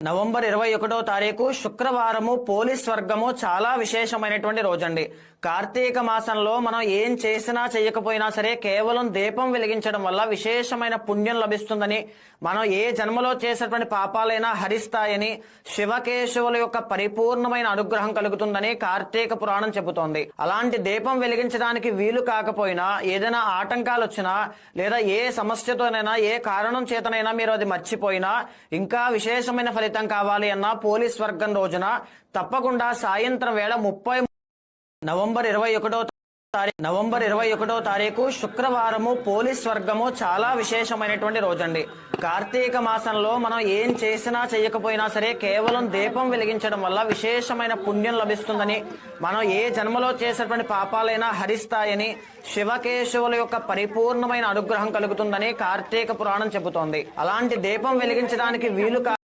November 21వ తారీఖు శుక్రవారము పోలీస్ వర్గము చాలా విశేషమైనటువంటి రోజండి. కార్తీక మాసంలో మనం ఏం చేసినా చేయకపోయినా సరే కేవలం దీపం వెలిగించడం వల్ల విశేషమైన పుణ్యం లభిస్తుందని, మనం ఏ జన్మలో చేసేటువంటి పాపాలైనా హరిస్తాయని, శివకేశవుల యొక్క పరిపూర్ణమైన అనుగ్రహం కలుగుతుందని కార్తీక పురాణం చెబుతోంది. అలాంటి దీపం వెలిగించడానికి వీలు కాకపోయినా, ఏదైనా ఆటంకాలు వచ్చినా లేదా ఏ సమస్యతోనైనా ఏ కారణం చేతనైనా మీరు అది మర్చిపోయినా, ఇంకా విశేషమైన ఫలితం కావాలి అన్న పోలీస్ వర్గం రోజున తప్పకుండా సాయంత్రం వేళ నవంబర్ 21వ తారీఖు శుక్రవారము పోలీస్ వర్గము చాలా విశేషమైనటువంటి రోజండి. కార్తీక మాసంలో మనం ఏం చేసినా చేయకపోయినా సరే కేవలం దీపం వెలిగించడం వల్ల విశేషమైన పుణ్యం లభిస్తుందని, మనం ఏ జన్మలో చేసేటువంటి పాపాలైనా హరిస్తాయని, శివకేశవుల యొక్క పరిపూర్ణమైన అనుగ్రహం కలుగుతుందని కార్తీక పురాణం చెబుతోంది. అలాంటి దీపం వెలిగించడానికి వీలు